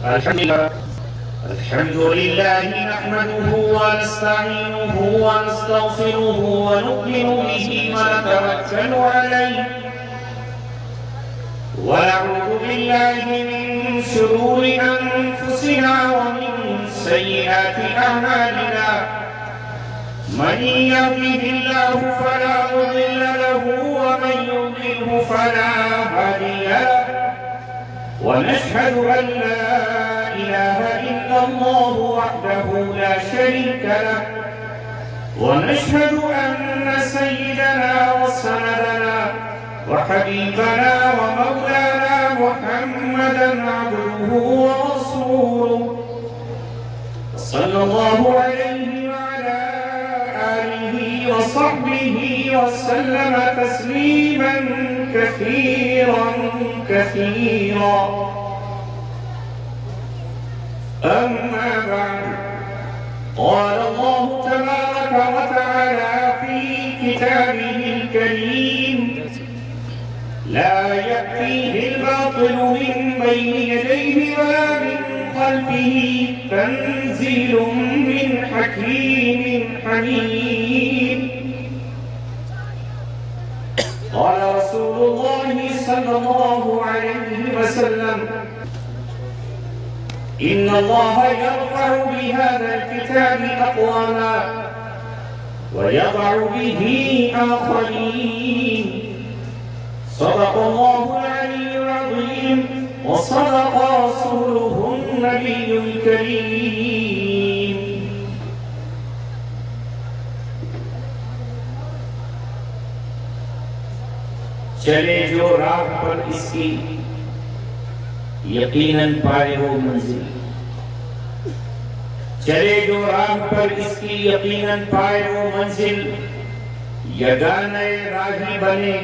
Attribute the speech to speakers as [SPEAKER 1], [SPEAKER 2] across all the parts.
[SPEAKER 1] الحمد لله نحمده ونستعينه ونستغفره ونؤمن به ونتوكل عليه ونعوذ بالله من شرور أنفسنا ومن سيئات أعمالنا من يهده الله فلا مضل له ومن يضلله فلا هادي له ونشهد أن لا إله إلا الله وحده لا شريك له ونشهد أن سيدنا وسندنا وحبيبنا ومولانا محمدا عبده ورسوله صلى الله عليه وعلى آله وصحبه وسلم تسليما كثيرا كثيرا. أما بعد قال الله تبارك وتعالى في كتابه الكريم لا يأتيه الباطل من بين يديه ولا من خلفه تنزيل من حكيم حميد. قال رسول الله صلى الله عليه وسلم إن الله يرفع بهذا الكتاب أقواما ويضع به آخرين. صدق الله العلي العظيم وصدق رسوله النبي الكريم. چلے جو راہ پر اس کی یقیناً پائے وہ منزل، چلے جو راہ پر اس کی یقیناً پائے وہ منزل، یگانے راہی بنے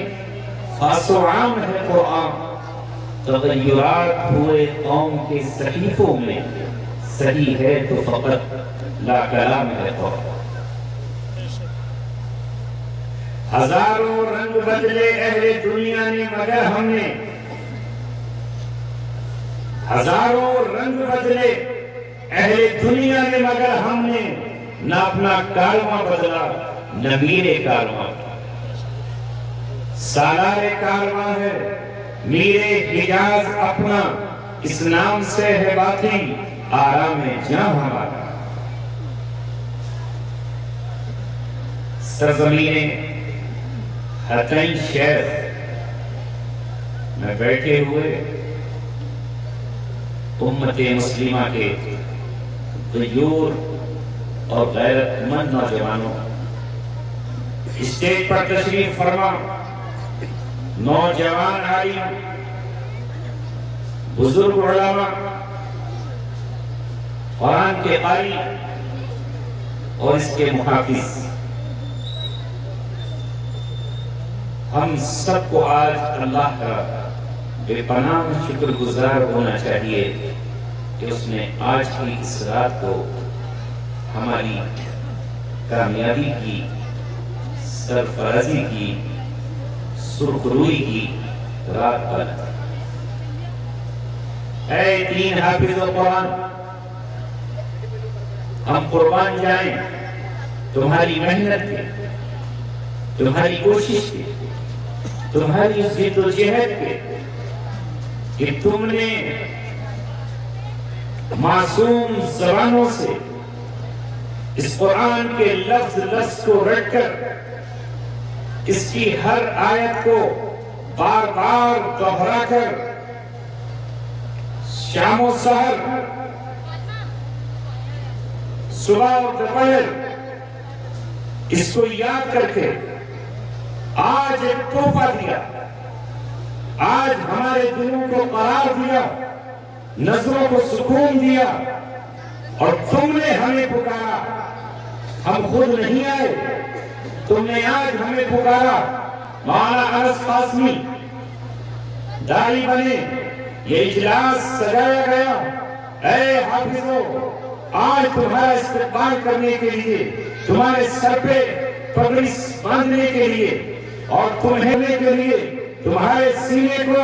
[SPEAKER 1] خاص و عام ہے قرآن، تغیرات ہوئے قوم کے صحیفوں میں، صحیح ہے تو فقط لا کلام ہے قرآن. ہزاروں رنگ بدلے اہل دنیا نے مگر ہم نے، ہزاروں رنگ بدلے اہل دنیا نے مگر ہم نے، نہ اپنا کالواں بدلا نہ میرے کالواں. سالار کالواں ہے میرے حجاز اپنا، اس نام سے ہے باقی آرام جاں ہمارا. سرزمین حتین شہر میں بیٹھے ہوئے امت مسلمہ کے غیور اور غیرت مند نوجوانوں، اسٹیج پر تشریف فرما نوجوان عالم، بزرگ علماء، قرآن کے قاری اور اس کے محافظ، ہم سب کو آج اللہ کا بے پناہ شکر گزار ہونا چاہیے کہ اس نے آج کی اس رات کو ہماری کامیابی کی، سرفرازی کی، سرخروئی کی رات بنا. اے تین حافظ قرآن، ہم قربان جائیں تمہاری محنت کے، تمہاری کوشش کے، تمہاری جد و جہد کے، کہ تم نے معصوم زبانوں سے اس قرآن کے لفظ لفظ کو رٹ کر، اس کی ہر آیت کو بار بار دہرا کر، شام و سحر، صبح اور دوپہر اس کو یاد کر کے آج ایک تحفہ دیا، آج ہمارے دلوں کو قرار دیا، نظروں کو سکون دیا، اور تم نے ہمیں پکارا. ہم خود نہیں آئے، تم نے آج ہمیں پکارا. مولانا انس قاسمی داعی بنے، یہ اجلاس سجایا گیا. اے حافظوں، آج تمہارا استقبال کرنے کے لیے، تمہارے سر پہ پگڑی باندھنے کے لیے اور تمہیں کے لیے، تمہارے سینے کو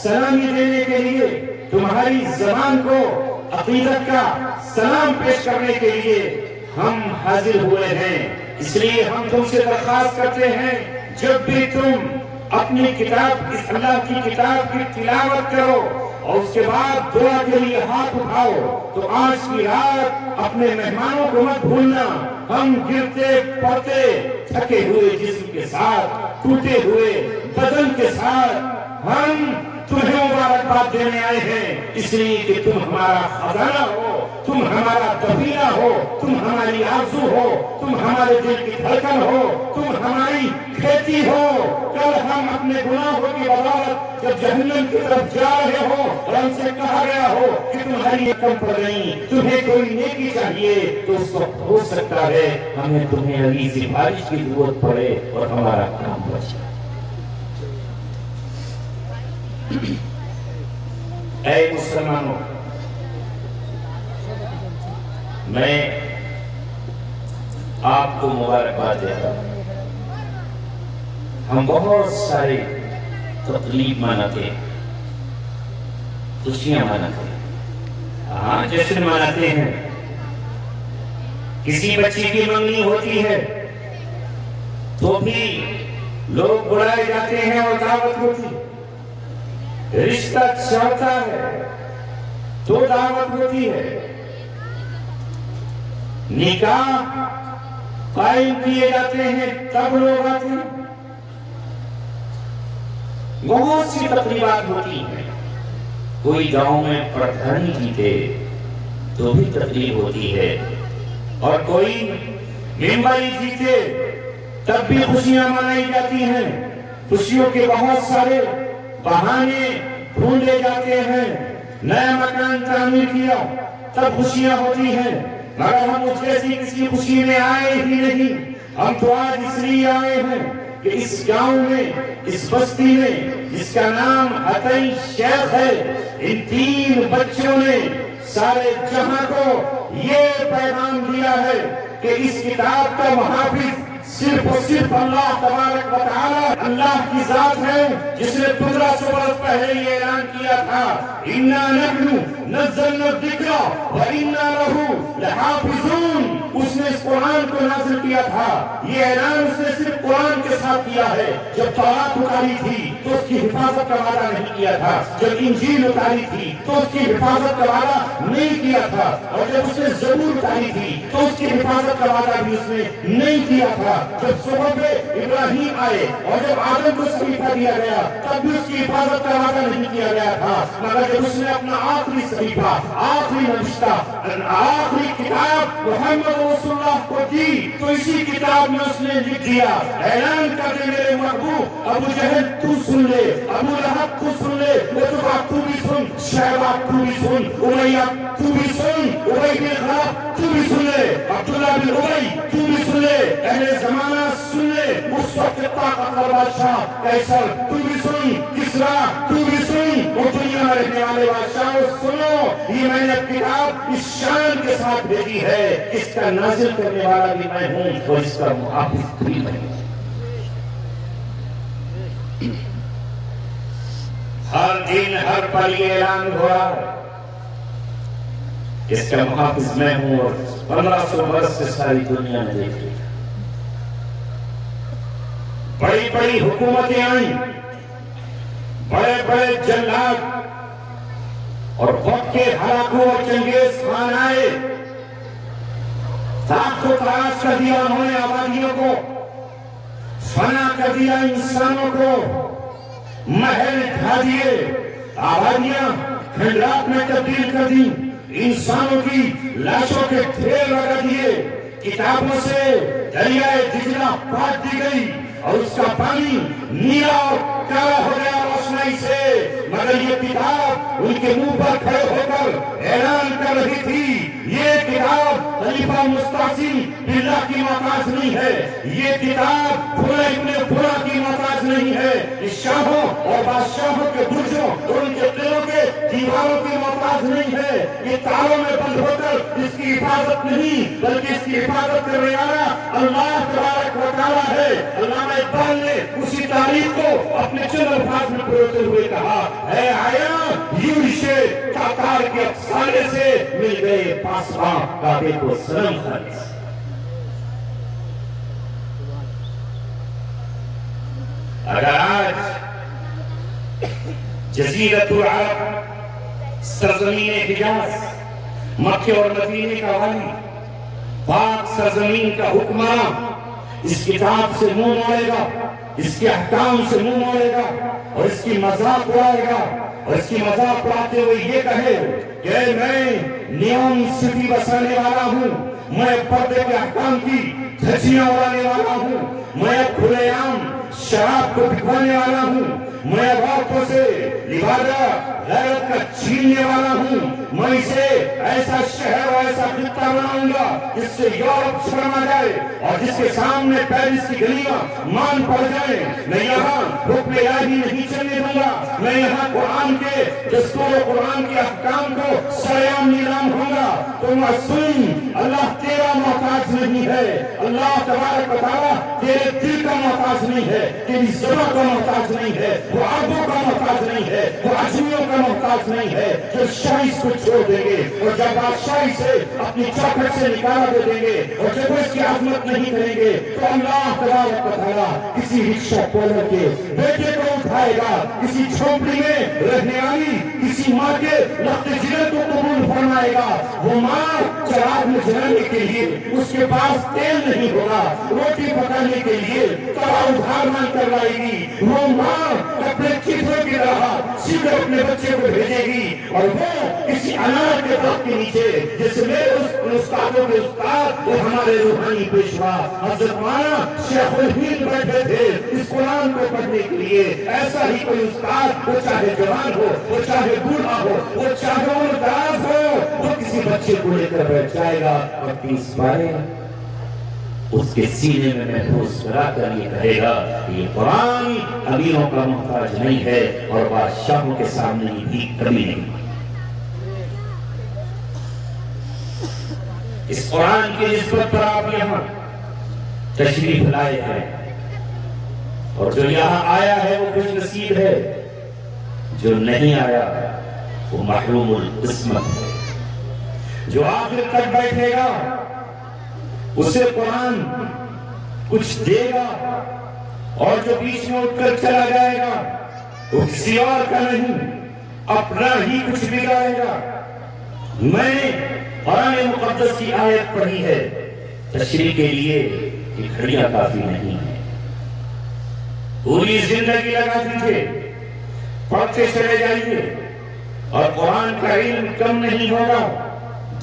[SPEAKER 1] سلامی دینے کے لیے، تمہاری زبان کو عقیدت کا سلام پیش کرنے کے لیے ہم حاضر ہوئے ہیں۔ اس لیے ہم تم سے درخواست کرتے ہیں، جب بھی تم اپنی کتاب، اس اللہ کی کتاب کی تلاوت کرو اور اس کے بعد دعا کے لیے ہاتھ اٹھاؤ، تو آج کی رات اپنے مہمانوں کو مت بھولنا۔ ہم گرتے پڑتے تھکے ہوئے جسم کے ساتھ، ٹوٹے ہوئے بدن کے ساتھ ہم تمہیں مبارکباد دینے آئے ہیں، اس لیے کہ تم ہمارا خزانہ ہو، تم ہمارا ذخیرہ ہو، تم ہماری آرزو ہو، تم ہمارے دل کی دھڑکن ہو، تم ہماری کھیتی ہو۔ کل ہم اپنے گناہوں کی بدولت جب جہنم کی طرف جا رہے ہو اور ہم سے کہا گیا ہو کہ تمہاری کم پڑ گئی، تمہیں کوئی نیکی چاہیے، تو اس وقت ہو سکتا ہے ہمیں تمہیں علی سفارش کی ضرورت پڑے اور ہمارا کام بچ جائے۔ اے مسلمانوں، میں آپ کو مبارکباد دیتا ہوں۔ ہم بہت سارے تقریب مناتے ہیں، خوشیاں مناتے ہیں، ہاں جشن مناتے ہیں، کسی بچی کی منگنی ہوتی ہے تو بھی لوگ بلائے جاتے ہیں اور دعوت ہوتی ہے، رشتہ چاہتا ہے تو دعوت ہوتی ہے، نکاح قائم کیے جاتے ہیں تب لوگ آتے ہیں، بہت سی تقریبات ہوتی ہیں۔ کوئی گاؤں میں پردھانی جیتے تو بھی تقریب ہوتی ہے، اور کوئی ممبری جیتے تب بھی خوشیاں منائی جاتی ہیں۔ خوشیوں کے بہت سارے بہانے ڈھونڈے جاتے ہیں۔ نیا مکان تعمیر کیا تب خوشیاں ہوتی ہیں، مگر ہم اس جیسی کسی خوشی میں آئے ہی نہیں۔ ہم تو آج اس لیے آئے ہیں کہ اس گاؤں میں، اس بستی میں جس کا نام عطئی شیخ ہے، ان 3 بچوں نے سارے جہاں کو یہ پیغام دیا ہے کہ اس کتاب کا محافظ صرف اور صرف اللہ تبارک و تعالی اللہ کی ذات ہے، جس نے 1500 برس پہلے یہ اعلان کیا تھا، اِنَّا نَحْنُ نَزَّلْنَا الذِّكْرَ وَإِنَّا لَهُ لَحَافِظُونَ۔ اس نے اس قرآن کو نازل کیا تھا، یہ اعلان اس نے صرف قرآن کے ساتھ کیا ہے۔ جب تورات اتاری تھی تو اس کی حفاظت کا وعدہ نہیں کیا تھا، جب انجیل اتاری تھی تو اس کی حفاظت کا وعدہ نہیں کیا تھا، اور جب اس نے زبور اتاری تھی تو اس کی حفاظت کا وعدہ بھی اس نے نہیں کیا تھا۔ جب صحف ابراہیم آئے اور جب آدم کو صحیفہ دیا گیا تب بھی اس کی حفاظت کا وعدہ نہیں کیا گیا تھا، مگر جب اس نے اپنا آخری صحیفہ، آخری نوشتہ، آخری کتاب محمد رسول اللہ کو دی تو اسی کتاب میں اس نے لکھ دیا، اعلان کر دے میرے محبوب، ابو جہل تو سن لے، ابو لہب تو سن لے، عتبہ تو بھی سن، شیبہ تو بھی سن، امیہ تو بھی سن، ابی بن خلف تو بھی سن لے، عبداللہ بن ابی تو بھی سن لے، اہل زمانہ سن لے، اس وقت طاقتور بادشاہ قیصر تو بھی سن، کسریٰ تو بھی سن، اور دنیا میں رہنے والے بادشاہوں سنو، یہ میں نے کتاب اس شان کے ساتھ بھیجی ہے، اس کا نازل کرنے والا بھی میں ہوں اور اس کا محافظ بھی میں ہوں۔ ہر دن ہر پل یہ اعلان ہو رہا ہے، اس کا محافظ میں ہوں، اور 1500 برس سے ساری دنیا میں دیکھ رہی ہے۔ بڑی بڑی حکومتیں آئیں، بڑے بڑے جلاد اور وقت کے ہلاکو اور چنگیز خان آئے، تاخت و تراش کر دیا انہوں نے آبادیوں کو، فنا کر دیا انسانوں کو، محل ڈھا دیے، آبادیاں کھنڈرات میں تبدیل کر دی، انسانوں کی لاشوں کے ڈھیر لگا دیے، کتابوں سے دریائے دجلہ پاٹ دی گئی اور اس کا پانی نیلا اور کالا ہو گیا روشنائی سے، مگر یہ کتاب ان کے منہ پر کھڑے ہو کر اعلان کر رہی تھی، یہ کتاب خلیفہ مستعصم باللہ کی محتاج نہیں ہے، یہ کتاب فلاں ابن فلاں کی محتاج محتاج نہیں ہے، اس شاہوں اور بادشاہوں کے برجوں اور ان کے قلعوں کے دیواروں کی محتاج نہیں ہے، یہ تالوں میں بند ہو کر اس کی حفاظت نہیں بلکہ اس کی حفاظت کرنے والا اللہ تبارک و تعالیٰ ہے۔ علامہ اقبال نے اسی تاریخ کو اپنے چند الفاظ میں پروتے ہوئے کہا، اے آیا یورشے تاتار کے افسانے سے مل گئے پاسباں کعبے کو صنم خالص۔ اگر آج جزیرۃ العرب، سرزمین حجاز، مکے اور مدینے کا والی، پاک سرزمین کا حکمراں اس کتاب سے منہ موڑے گا، اس کے احکام سے منہ موڑے گا اور اس کی مذاق اڑائے گا اور اس کی مذاق اڑاتے ہوئے یہ کہے کہ میں نیون سٹی بسانے والا ہوں، میں پردے کے احکام کی دھجیاں اڑانے والا ہوں، میں کھلے عام شراب کو بکوانے والا ہوں، میں عورتوں سے لبادہ غیرت کا چھیننے والا ہوں، میں اسے ایسا شہر اور ایسا خطہ بناؤں گا جس سے یورپ شرما جائے اور جس کے سامنے پیرس کی گلیاں مان پڑ جائیں۔ میں یہاں حکم الہی نہیں چلنے دوں گا، میں یہاں قرآن کے دستور و قرآن کے احکام کو سرعام نیلام ہوں گا۔ تو معصوم، اللہ تیرا محتاج نہیں ہے، اللہ تبارک و تعالیٰ تیرے دل کا محتاج نہیں ہے، تیری زبان کا محتاج نہیں ہے، وہ عربوں کا محتاج نہیں ہے، وہ عجمیوں کا محتاج نہیں ہے، جو شاہی کو چھوڑ دیں گے اور جب بادشاہی سے اپنی چوکھٹ سے نکالا دے دیں گے اور جب وہ اس کی عظمت نہیں کریں گے تو اللہ تبارک و تعالیٰ کسی رکشہ پولر کے بیٹے کو اٹھائے گا، کسی جھونپڑی میں رہنے والی کسی ماں کے لخت جگر کو قبول فرمائے گا۔ وہ ماں چراغ میں جلانے کے لیے اس کے پاس تیل نہیں ہوگا، روٹی پکانے کے لیے توا ادھار مانگ کر لائے گی، وہ ماں اپنے چتھرے کی راہ سیدھے اپنے بچے کو بھیجے گی اور وہ کسی انار کے درخت کے نیچے، جس میں استادوں کے استاد اور ہمارے روحانی پیشوا حضرت مولانا شیخ الہند بیٹھے تھے اس قرآن کو پڑھنے کے لیے، ایسا ہی کوئی استاد، وہ چاہے جوان ہو، وہ چاہے بوڑھا ہو، وہ چاہے عمر دراز ہو، وہ کسی بچے کو لے کر بیٹھ جائے گا اور 30 پارے اس کے سینے میں محفوظ کرا کر یہ کہے گا یہ قرآن امیروں کا محتاج نہیں ہے اور بادشاہوں کے سامنے بھی کبھی نہیں۔ اس قرآن کی نسبت پر آپ یہاں تشریف لائے ہیں اور جو یہاں آیا ہے وہ خوش نصیب ہے، جو نہیں آیا وہ محروم القسمت ہے۔ جو آخر تک بیٹھے گا اسے قرآن کچھ دے گا اور جو بیچ میں اٹھ کر چلا جائے گا وہ کسی اور کا نہیں، اپنا ہی کچھ بگاڑے گا۔ میں نے قرآن مقدس کی آیت پڑھی ہے، تشریح کے لیے یہ گھڑیاں کافی نہیں ہیں، پوری زندگی لگا دیجیے، پڑھتے چلے جائیے اور قرآن کا علم کم نہیں ہوگا۔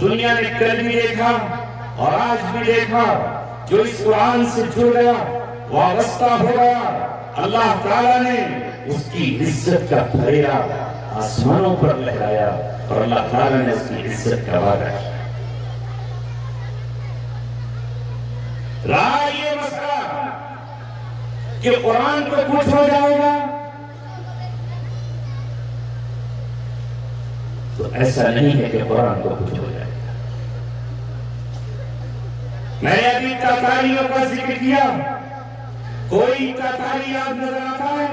[SPEAKER 1] دنیا نے کل بھی دیکھا اور آج بھی دیکھا، جو اس قرآن سے جڑ گیا وابستہ ہو گیا، اللہ تعالیٰ نے اس کی عزت کا پھیرا آسمانوں پر لہرایا اور اللہ تعالیٰ نے اس کی عزت کا وعدہ کیا۔ رہا یہ مسئلہ کہ قرآن کو کچھ ہو جائے گا تو ایسا نہیں ہے کہ قرآن کو کچھ ہو جائے گا۔ میں نے ابھی تاتاریوں کا ذکر کیا، کوئی تاتاری یاد نظر آتا ہے؟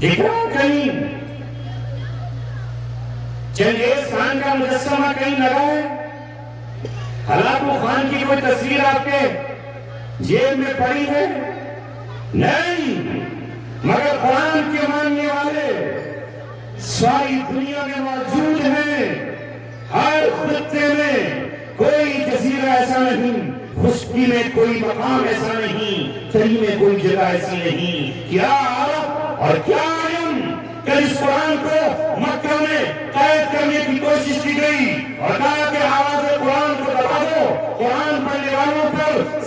[SPEAKER 1] دیکھ رہا کہیں چنگیز خان کا مجسمہ کہیں لگا ہے؟ ہلاکو خان کی کوئی تصویر آپ کے جیب میں پڑی ہے؟ نہیں، مگر قرآن کے ماننے والے ساری دنیا میں موجود ہیں، ہر خطے میں کوئی جزیرہ ایسا نہیں، خشکی میں کوئی مقام ایسا نہیں، تری میں کوئی جگہ ایسی نہیں۔ کیا عرب اور کیا عجم، کل اس قرآن کو مکہ میں قید کرنے کی کوشش کی گئی اور کہا کہ آواز قرآن کو دبا دو، قرآن پڑھنے والوں پر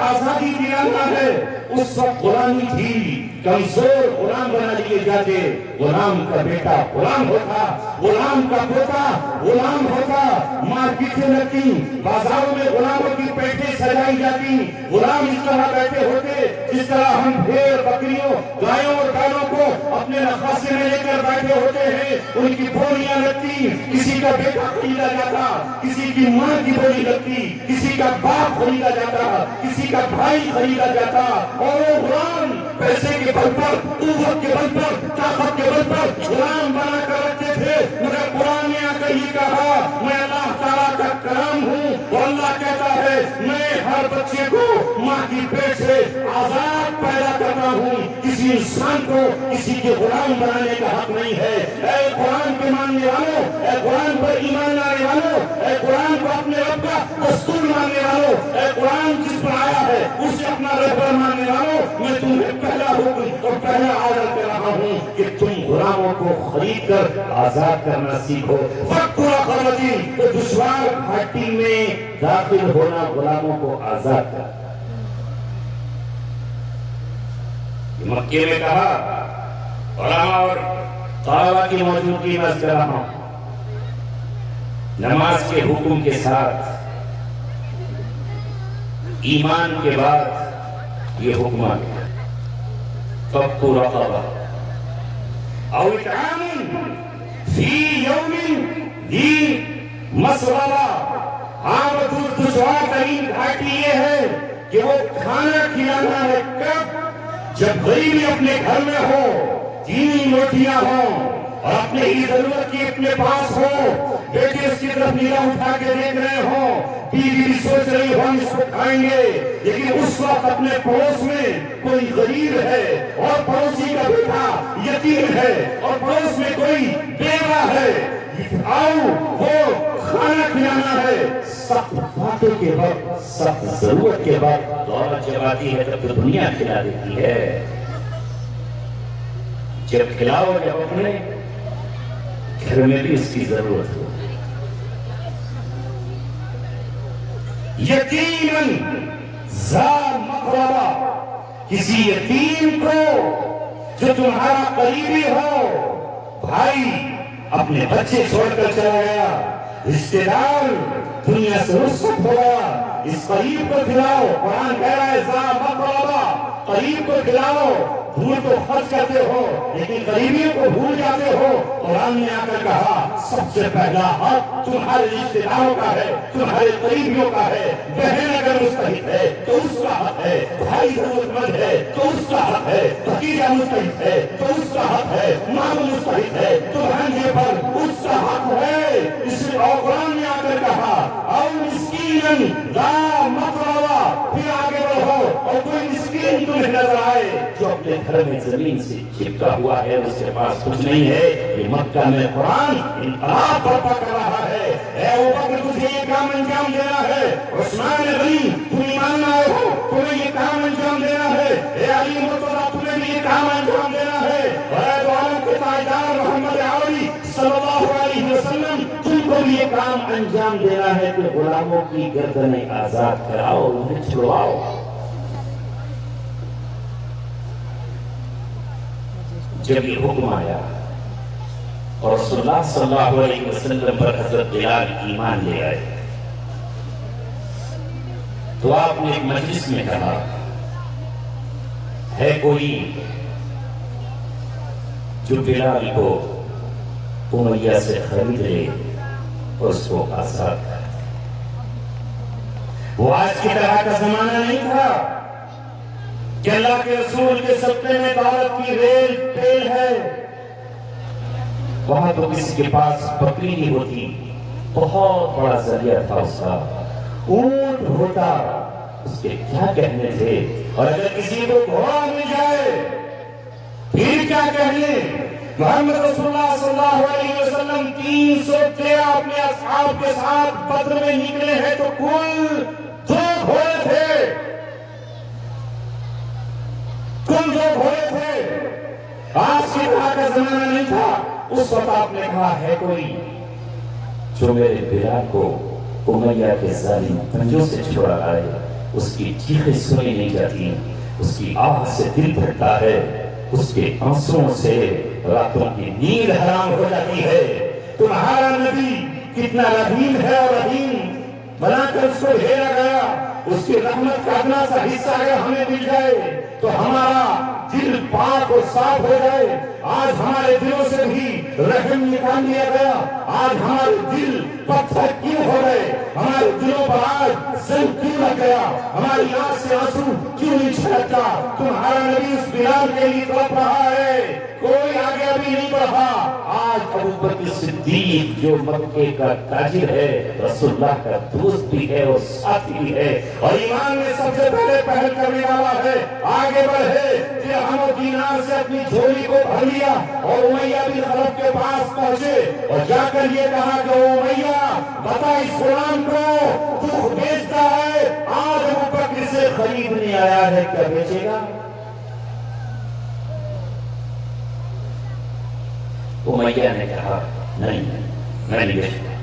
[SPEAKER 1] آزادی دلانا ہے اس وقت غلامی تھی، کمزور غلام بنا لیے جاتے، غلام کا بیٹا غلام ہوتا، غلام کا پوتا غلام ہوتا، مارکیٹیں لگتی، بازاروں میں غلاموں کی پیٹیں سجائی جاتی، غلام اس طرح بیٹھے ہوتے جس طرح ہم بھیڑ بکریوں گایوں اور بیلوں کو اپنے نخاسے میں لے کر بیٹھے ہوتے ہیں، ان کی بولیاں لگتی، کسی کا بیٹا خریدا جاتا، کسی کی ماں کی بولی لگتی، کسی کا باپ خریدا جاتا، کسی کا بھائی خریدا جاتا، اور وہ غلام پیسے کے بل پر، قوت کے بل پر، طاقت کے بل پر غلام بنا کر رکھتے تھے۔ مگر قرآن نے آ کر یہ کہا میں اللہ تعالیٰ کا کلام ہوں، اور اللہ کہتا ہے میں ہر بچے کو ماں کی پیٹ سے آزاد پیدا کرتا ہوں، کسی انسان کو کسی کے غلام بنانے کا حق نہیں ہے۔ اے قرآن کے ماننے والوں، اے قرآن پر ایمان لانے والوں، اے قرآن کو اپنے رب کا دستور ماننے والوں، اے قرآن جس پر آیا ہے اسے اپنا رہبر ماننے والوں، میں تمہیں پہلا حکم اور پہلا آرڈر کر رہا ہوں کہ تم غلاموں کو خرید کر آزاد کرنا سیکھو۔ فَكُّ رَقَبَةٍ، تو دشوار گھاٹی میں داخل ہونا غلاموں کو آزاد کر۔ مکے میں کہا علماء اور طلباء کی موجودگی میں کر رہا ہوں، نماز کے حکم کے ساتھ ایمان کے بعد یہ حکم آ گیا فَكُّ رَقَبَةٍ أَوْ إِطْعَامٌ فِي يَوْمٍ ذِي مَسْغَبَةٍ۔ ہاں دشوار ترین گھاٹی یہ ہے کہ وہ کھانا کھلانا ہے کب؟ جب غریبی اپنے گھر میں ہو، تین روٹیاں ہوں اور اپنے ہی ضرورت کی اپنے پاس ہو، بیٹے اس کی طرف نیلا اٹھا کے دیکھ رہے ہوں، بیوی بھی سوچ رہی ہو ہم اس کو کھائیں گے، لیکن اس وقت اپنے پڑوس میں کوئی غریب ہے اور پڑوسی کا بیٹا یتیم ہے اور پڑوس میں کوئی بیوہ ہے، آؤ وہ کھانا کھلانا ہے۔ سخت باتوں کے وقت، سخت ضرورت کے وقت دولت جب آتی ہے تب تو دنیا کھلا دیتی ہے، جب کھلاؤ جب اپنے گھر میں بھی اس کی ضرورت ہو۔ یتیماً ذا مقربہ، کسی یتیم کو جو تمہارا قریبی ہو، بھائی اپنے بچے چھوڑ کر چلا گیا، رشتہ دار دنیا سے رخصت ہو گیا، اس قریب کو کھلاؤ۔ قرآن کہہ رہا ہے ذا مقربہ، قریب کو کھلاؤ، دور کو خرچ کرتے ہو لیکن قریبیوں کو بھول جاتے ہو۔ قرآن نے آ کر کہا سب سے پہلا حق تمہارے رشتہ داروں کا ہے، تمہارے قریبیوں کا ہے۔ بہن اگر مستحق ہے تو اس کا حق ہے، بھائی ضرورت مند ہے تو اس کا حق ہے، بھتیجا مستحق ہے تو اس کا حق ہے، ماں مستحق ہے تو بھانجے پر اس کا حق ہے۔ اس لیے اور قرآن نے آ کر کہا او مسکیناً ذا مقربہ، پھر آگے بڑھو اور کوئی مسکین تمہیں نظر آئے جو اپنے گھر میں زمین سے چپکا ہوا ہے، اس کے پاس کچھ نہیں ہے۔ یہ مکہ میں قرآن انقلاب برپا کر رہا ہے۔ اے ابوبکر تجھے یہ کام انجام دینا ہے، عثمان غنی تم ایمان لائے ہو تمہیں یہ کام انجام دینا ہے، اے علی مرتضیٰ تمہیں بھی یہ کام انجام دینا ہے، اے دو عالم کے تاجدار محمد عربی صلی اللہ علیہ وسلم تم کو بھی یہ کام انجام دینا ہے کہ غلاموں کی گردنیں آزاد کراؤ، انہیں چھڑواؤ۔ جب یہ حکم آیا اور رسول اللہ صلی اللہ علیہ وسلم پر حضرت بلال ایمان لے آئے تو آپ نے ایک مجلس میں کہا ہے کوئی جو بلال کو امیہ سے خرید لے اور اس کو آزاد کر۔ وہ آج کی طرح کا زمانہ نہیں تھا کہ اللہ کے رسول کے صدقے میں دولت کی ریل ٹیل ہے۔ وہاں تو کسی کے پاس بکری نہیں ہوتی، بہت بڑا ذریعہ تھا اس کا، اونٹ ہوتا، اس کے کیا کہنے تھے، اور اگر کسی کو گھوڑا مل جائے پھر کیا کہنے۔ محمد رسول اللہ صلی اللہ علیہ وسلم 313 اپنے اصحاب کے ساتھ بدر میں نکلے ہیں تو کل 2 گھوڑے تھے، کل 2 گھوڑے تھے۔ آج کی طرح کا زمانہ نہیں تھا۔ اس وقت آپ نے کہا ہے کوئی جو میرے بلال کو امیہ کے ظالم پنجوں سے چھڑا لائے، اس کی چیخیں سنی نہیں جاتی، اس کی آواز سے دل دھڑکتا ہے، اس کے آنسوؤں سے راتوں کی نیند حرام ہو جاتی ہے۔ تمہارا نبی کتنا رحیم ہے اور رحیم بنا کر اس کو بھیجا گیا، اس کی رحمت کا اتنا سا حصہ اگر ہمیں مل جائے تو ہمارا دل پاک اور صاف ہو جائے۔ آج ہمارے دلوں سے بھی رحم نکال لیا گیا، آج ہمارے دل پتھر کیوں ہو گئے، ہمارے دلوں پر آج زنگ کیوں لگ گیا، ہماری آنکھ سے آنسو کیوں نہیں چھلکتا؟ تمہارا نبی اس بلال کے لیے تڑپ رہا ہے، کوئی آگے ابھی نہیں بڑھا۔ آج ابو بکر صدیق جو مکے کا تاجر ہے، رسول اللہ کا دوست بھی ہے اور ساتھی بھی ہے اور ایمان میں سب سے پہلے پہل کرنے والا ہے، آگے بڑھے، درہم و دینار سے اپنی جھولی کو بھر لیا اور امیہ بن خلف کے پاس پہنچے اور جا کر یہ کہا کہ امیہ بتا اس غلام کو تو بیچتا ہے، آج ابو بکر سے خریدنے آیا ہے، کیا بیچے گا؟ امیہ نے کہا نہیں میں نہیں بیچتا،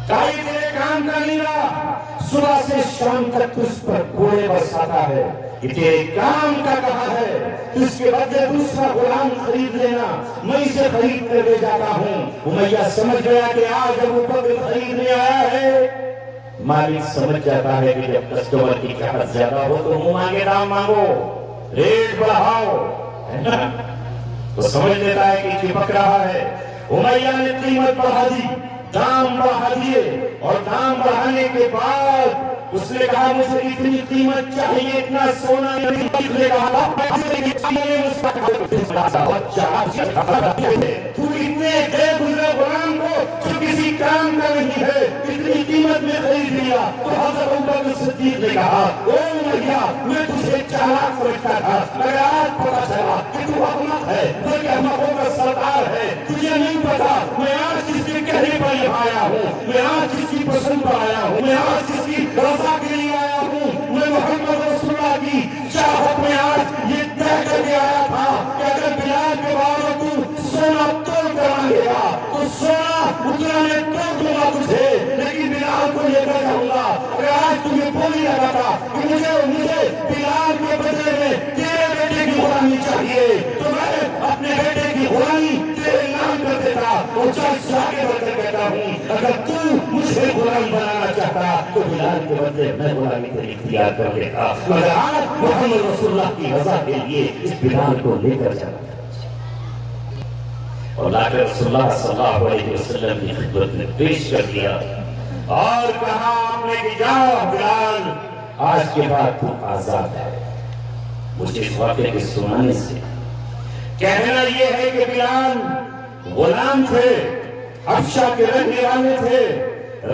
[SPEAKER 1] کائی تیرے کام کا نہیں رہا، صبح سے شام تک تجھ پر کوڑے برساتا ہے، یہ تیرے کام کا کہا ہے، تو اس کے بدلے دوسرا غلام خرید لینا، میں اسے خرید کر لے جاتا ہوں۔ امیہ سمجھ گیا کہ آج ابو بکر خریدنے آیا ہے۔ مالک سمجھ جاتا ہے کہ جب کسٹمر کی چاہت زیادہ ہو تو منہ مانگے دام مانگو، ریٹ بڑھاؤ، ہے نا؟ تو سمجھ لیتا ہے کہ چپک رہا ہے۔ امیہ نے قیمت بڑھا دی، دام بڑھا دیے اور دام بڑھانے کے بعد اس نے کہا مجھے اتنی قیمت چاہیے، اتنا سونا نہیں، تو اتنے بے گزرے غلام کو جو کسی کام کا نہیں ہے اتنی قیمت میں خرید لیا۔ تو حضرت ابو بکر صدیق نے کہا او امیہ میں تجھے چالاک سمجھتا تھا، مگر آج پتا چلا کہ تو احمق ہے، بلکہ احمقوں کا سردار ہے، تجھے نہیں پتا میں آج کس کے کہنے پر یہاں آیا ہوں، میں آج کس کی پسند پر آیا ہوں، میں آج کس کی رضا کے لیے آیا ہوں، میں محمد رسول اللہ کی چاہت میں آج یہ طے کر کے آیا تھا کہ اگر بلال کے بعد تو سونا توڑ کر آئے گا تو سونا اتنا میں توڑ دوں گا تجھے، لیکن بلال کو لے کر جاؤں گا۔ اگر آج تمہیں بولی لگا تھا کہ مجھے بلال کے بدلے میں تیرے بیٹے کی غلامی چاہیے تو میں اپنے بیٹے کی غلامی تیرے نام کر دیتا اور چل سے آگے بڑھ کر کہتا ہوں اگر تو مجھے غلام بنانا چاہتا تو بلال کے بدلے میں غلامی تیری اختیار کر لیتا، مگر آج محمد رسول اللہ کی رضا کے لیے اس بلال کو لے کر جانا اور لا کر رسول اللہ صلی اللہ علیہ وسلم کی خدمت میں پیش کر دیا اور کہا آپ نے کہ جاؤ بلال آج کے بعد تو آزاد ہے۔ مجھے اس واقعے کے سنانے سے کہنا یہ ہے کہ بلال غلام تھے، حبشہ کے رہنے والے تھے،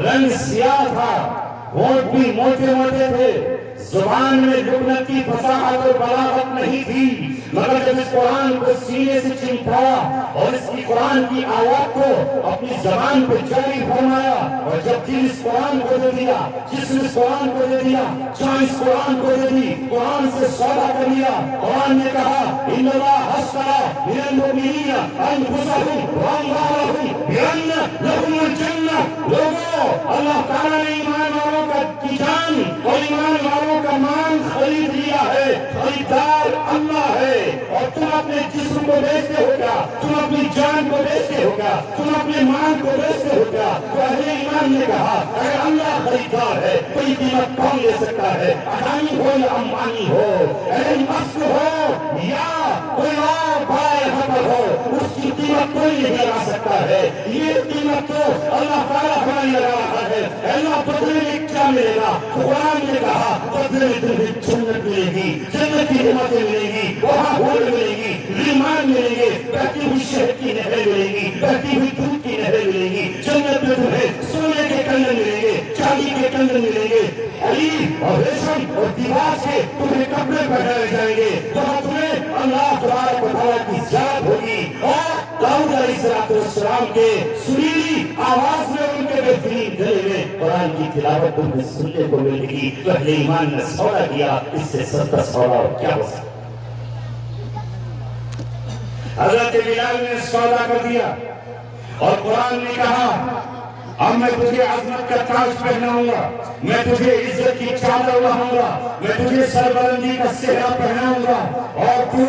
[SPEAKER 1] رنگ سیاہ تھا، ہونٹ بھی موٹے موٹے تھے، زبان میں لغت کی فصاحت اور بلاغت نہیں تھی، مگر جب اس قرآن کو سینے سے چمٹایا اور اس کی قرآن کی آیات کو اپنی زبان پر جاری فرمایا اور جب دل اس قرآن کو دے دیا، جسم اس قرآن کو دے دیا، جان اس قرآن کو دے دی، قرآن سے سودا کر لیا۔ قرآن نے کہا ان اللہ اشتری من المؤمنین انفسهم واموالهم بان لهم الجنہ، لوگوں اللہ تعالیٰ نے ایمان والوں کی جان اور ایمان والوں کا مال خرید لیا ہے، خریدار اللہ ہے۔ اور تم اپنے جسم کو بیچتے ہو کیا؟ تم اپنی جان کو بیچتے ہو کیا؟ تم اپنے مال کو بیچتے ہو کیا؟ تو اہل ایمان نے کہا اگر اللہ خریدار ہے کوئی قیمت کون لے سکتا ہے؟ اڈانی ہو یا امبانی ہو، ایلن مسک ہو یا کوئی اور بڑا حقر ہو، اس کی قیمت کوئی نہیں لگا سکتا ہے۔ یہ قیمت تو اللہ تعالیٰ ہماری لگا رہا ہے۔ اللہ بدلے میں کیا ملے گا؟ قرآن نے کہا بدلے میں تمہیں جنت ملے گی، جنت کی نعمتیں ملیں گی، وہاں حور ملے گی، ریمان ملیں گے، بہتی ہوئی شہد کی نہریں ملیں گی، بہتی ہوئی دودھ کی نہریں ملیں گی۔ جنت میں تمہیں سونے کے کنگن ملیں گے، چاندی کے کنگن ملیں گے، حریر اور ریشم اور دیوار سے تمہیں کپڑے پہنائے جائیں گے، وہاں تمہیں اللہ تبارک و تعالیٰ کی زیارت ہوگی اور داؤد علیہ السلام کے سریلی آواز میں ان کے بہترین گلے میں قرآن کی تلاوت تمہیں سننے کو ملے گی۔ تو اہل ایمان نے سودا کیا، اس سے سستا سودا اور کیا ہو سکتا؟ حضرت بلال نے سودا کر دیا اور قرآن نے کہا اب میں تجھے عظمت کا تاج پہناؤں گا، میں تجھے عزت کی چادر اڑاؤں گا، میں تجھے سربلندی کا صحرا پہناؤں گا، اور تو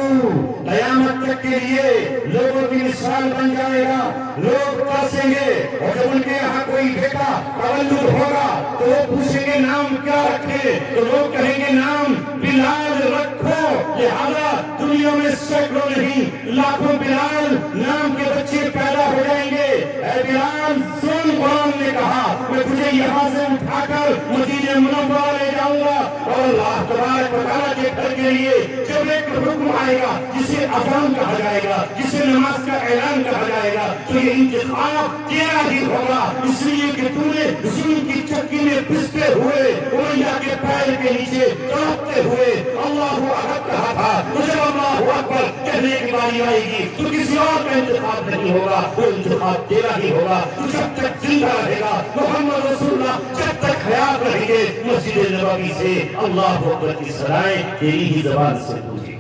[SPEAKER 1] قیامت تک کے لیے لوگوں کی مثال بن جائے گا۔ لوگ ترسیں گے، اور جب ان کے یہاں کوئی بیٹا تولد ہوگا تو وہ پوچھیں گے نام کیا رکھے، تو لوگ کہیں گے نام بلال رکھو۔ لہذا دنیا میں سینکڑوں نہیں لاکھوں بلال نام کے بچے پیدا ہو جائیں گے۔ اے بلال سن، قرآن نے کہا میں تجھے یہاں سے اٹھا کر مدینہ منورہ لے جاؤں گا، اور اللہ تبارک و تعالیٰ کے گھر کے لیے جب ایک حکم آئے گا جسے اذان کہا جائے گا، جسے نماز کا اعلان کہا جائے گا، تو یہ انتخاب تیرا ہی ہوگا، اس لیے کہ تو نے ظلم کی چکی میں پستے ہوئے امیہ کے پیر کے نیچے تڑپتے ہوئے اللہ اکبر کہا تھا۔ تجھے اللہ اکبر کہنے کی باری آئے گی تو کسی اور کا انتخاب نہیں ہوگا، وہ انتخاب تیرا ہی ہوگا۔ تو جب تک زندہ رہے گا محمد رسول اللہ، جب تک حیات رہیں گے، مسجد نبوی سے اللہ اکبر کی صدائیں تیری ہی زبان سے گونجیں گی۔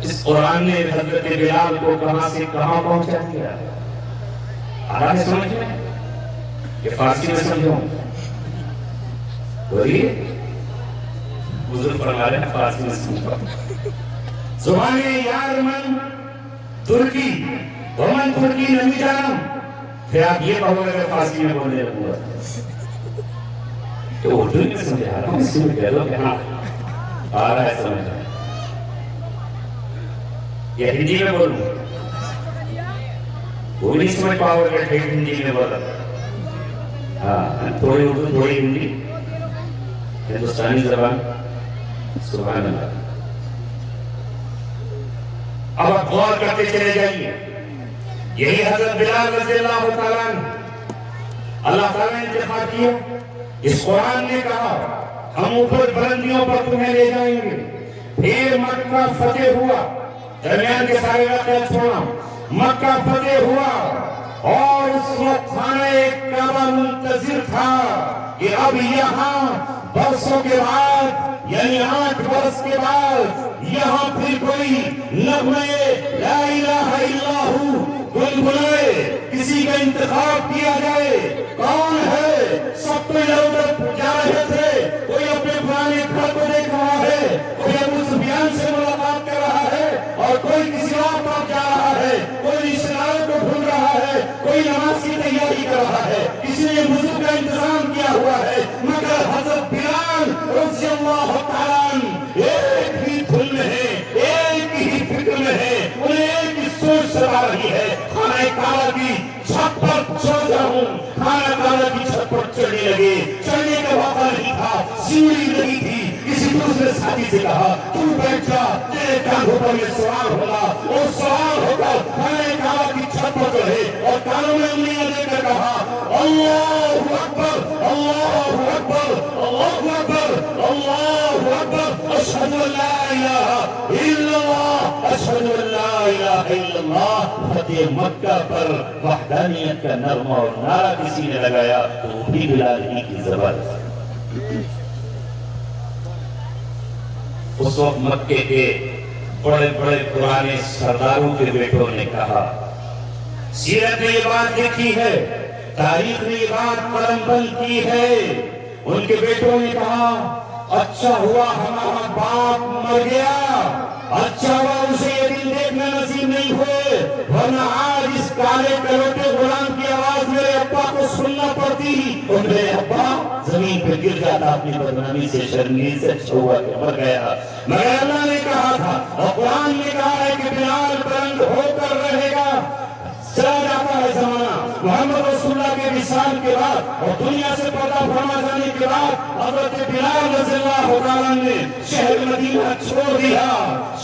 [SPEAKER 1] اس قرآن نے حضرت بلال کو کہاں سے کہاں پہنچا دیا۔ آرہا ہے سمجھ میں؟ یہ فارسی میں سمجھوں بولیے، بزرگ فرما رہے ہیں فارسی میں سمجھو۔ زبان یارمن ترکی ومن ترکی نمی جانم، پھر آپ یہ کہو گے فارسی میں بولنے لگوں تو اردو میں سمجھا رہا ہوں، اسی میں کہہ دو کہ ہاں آ رہا ہے سمجھ رہا ہے۔ یہ ہندی میں بولوں وہ نہیں سمجھ پاؤ گے، ٹھیک ہندی میں بولا ہاں، تھوڑی اردو تھوڑی ہندی، ہندوستانی زبان۔ سبحان اللہ۔ اب آپ غور کرتے چلے جائیے، یہی حضرت بلال رضی اللہ تعالیٰ عنہ اللہ تعالیٰ نے انتخاب کیا۔ اس قرآن نے کہا ہم اوپر بلندیوں پر تمہیں لے جائیں گے۔ پھر مکہ فتح ہوا، درمیان کے سارے واقعات چھوڑا، مکہ فتح ہوا، اور اس وقت خانہ کعبہ منتظر تھا کہ اب یہاں برسوں کے بعد، یعنی 8 برس کے بعد یہاں پھر کوئی نغمے لا الہ الا ہو گنگنائے، کسی کا انتخاب کیا جائے۔ کون ہے؟ سب کو ادھر جا رہے تھے، کوئی اپنے پرانے گھر کو دیکھ رہا ہے، کوئی ابو سفیان سے ملاقات کر رہا ہے، اور کوئی کسی اور طرف جا رہا ہے، کوئی رشتہ داروں کو ڈھونڈ رہا ہے، کوئی نماز کی تیاری کر رہا ہے، کسی نے وضو کا انتظام کیا ہوا ہے، مگر حضرت بلال رضی اللہ تعالیٰ عنہ ایک ہی دھن میں ہے، ایک ہی فکر میں ہے، انہیں ایک ہی سوچ ستا رہی ہے۔ خانہ کعبہ کی چھت پر چڑھ جاؤں، خانہ کعبہ کی چھت پر چڑھنے لگے، چڑھنے کا موقع نہیں تھا، سیڑھی لگی تھی۔ کسی دوسرے ساتھی سے کہا تو بیٹھ جا، تیرے کاندھوں پر یہ سوار ہوگا، اور سوار ہو کر خانہ کعبہ کی چھت پر چڑھے، اور کانوں میں انگلیاں دے کر کہا اللہ اکبر اللہ اکبر اللہ اکبر اللہ اکبر، اشہد ان لا الہ الا اللہ اشہد ان لا الہ الا اللہ۔ فتح مکہ پر وحدانیت کا نغمہ اور نعرہ کسی نے لگایا تو وہ بھی بلال ہی کی زبان۔ اس وقت مکے کے بڑے بڑے پرانے سرداروں کے بیٹوں نے کہا، سیرت نے یہ بات دیکھی ہے، تاریخ نے یہ بات قلم بند کی ہے، ان کے بیٹوں نے کہا اچھا ہوا ہمارا باپ مر گیا، اچھا ہوا اسے یہ دن دیکھنا نصیب نہیں ہوئے، ورنہ آج اس کالے کلوٹے غلام کی آواز میرے ابا کو سننا پڑتی، اور میرے ابا زمین پہ گر جاتا اپنی بدنامی سے، شرمندگی سے، اچھا ہوا کہ مر گیا۔ مگر اللہ نے کہا تھا اور قرآن نے کہا ہے کہ بلال بلند ہو کر رہے گا۔ چلا جاتا ہے زمانہ، محمد رسول اللہ کے وصال کے بعد اور دنیا سے پردہ فرما جانے کے بعد حضرت بلال رضی اللہ تعالیٰ نے شہر مدینہ چھوڑ دیا،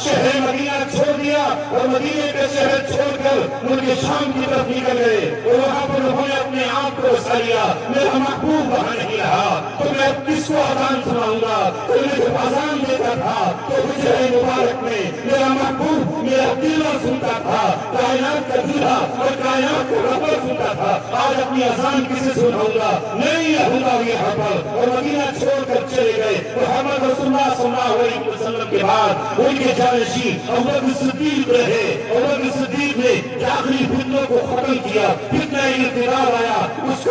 [SPEAKER 1] شہر مدینہ چھوڑ دیا، اور مدینہ کے شہر چھوڑ کر ملک شام کی طرف نکل گئے، اور وہاں پر انہوں نے اپنے آپ کو سالیا، میرا محبوب وہاں نہیں رہا تو میں کس کو اذان سناؤں گا؟ تو میں جب اذان دیتا تھا تو حجرہ مبارک میں میرا محبوب میرا دلہ سنتا تھا، کائنات کا دلہ اور کائنات کا رب سنتا تھا۔ آج اپنی اذان کسے سناؤں گا؟ نہیں رہوں گا یہاں پر، اور مدینہ چھوڑ کر چلے گئے. محمد رسول اللہ صلی اللہ علیہ وسلم کے بعد ان کے جانشین ابوبکر صدیق رہے. ابوبکر صدیق نے داخلی فتنوں کو ختم کیا. فتنہ ارتداد آیا, اس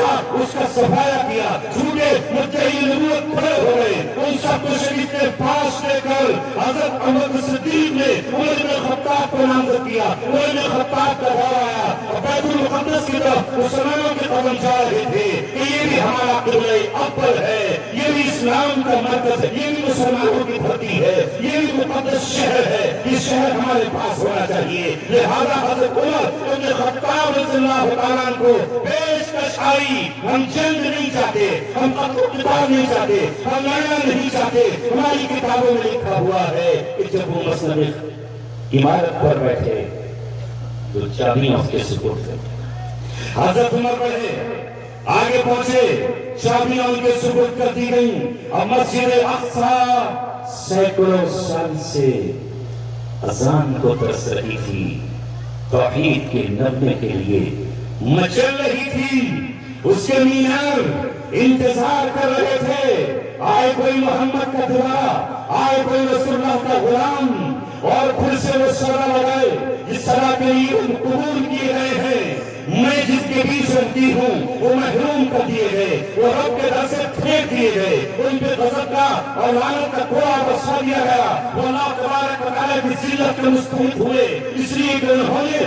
[SPEAKER 1] کا صفایا کیا. جھوٹے مدعی نبوت کھڑے ہو گئے. ان سب کو شریف کے پاس لے کر حضرت ابوبکر صدیق نے عمر بن خطاب کو نامزد کیا. عمر بن خطاب کا دور آیا, بیت المقدس کی طرف مسلمانوں کے قدم جا رہے تھے کہ یہ بھی ہمارا قبلہ اول ہے, یہ بھی اسلام کا مرکز ہے, یہ بھی مسلمانوں کی دھرتی ہے, یہ بھی مقدس شہر ہے, یہ شہر ہمارے پاس ہونا چاہیے. لہذا حضرت عمر بن خطاب رضی اللہ تعالیٰ عنہ کو پیشکش آئی, ہم جنگ نہیں چاہتے, ہم قتل و قتال نہیں چاہتے, ہم لڑنا نہیں چاہتے. ہماری کتابوں میں لکھا ہوا ہے کہ جب وہ مصنف عمارت پر بیٹھے تو چابیاں اس کے سپرد کرتے. حضرت عمر بڑھے, آگے پہنچے, چابیاں ان کے سپرد کر دی گئیں. اب مسجد اقصی سینکڑوں سال سے اذان کو ترس رہی تھی, توحید کے نغمے کے لیے مچل رہی تھی. اس کے مینار انتظار کر رہے تھے, آئے کوئی محمد کا دوبارہ, آئے کوئی رسول اللہ کا غلام, اور پھر سے وہ سورہ لگائے جس طرح کے لیے قبول کیے گئے ہیں. میں جس کے بیچ رہتی ہوں وہ محروم کر دیے گئے, وہ رب کے در سے پھینک دیے گئے, ان پہ غضب کا اور لعنت کا کوڑا برسا دیا گیا. وہ اللہ تبارک و تعالیٰ کی ذلت کے مستحق ہوئے, اس لیے کہ انہوں نے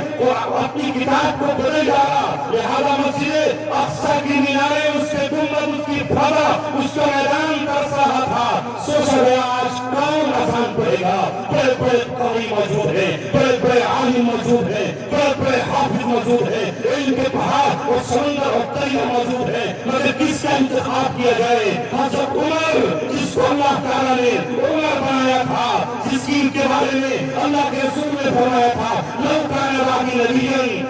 [SPEAKER 1] اپنی کتاب کو بدل ڈالا. لہذا مسجد اقصی کی میناریں, اس کے گنبد, اس کی پھاڑا, اس کا میدان ترس رہا تھا. سوچا گیا آج کون اذان پڑھے گا. بڑے بڑے قاری موجود ہیں, بڑے بڑے عالم موجود ہیں, بڑے بڑے حافظ موجود ہیں, علم کے پہاڑ اور سمندر اور دریا موجود ہے, مگر کس کا انتخاب کیا جائے؟ حضرت عمر, جس کو اللہ تعالیٰ نے عمر بنایا تھا, جس کی کے بارے میں اللہ کے رسول نے فرمایا تھا لو کان باقی نبی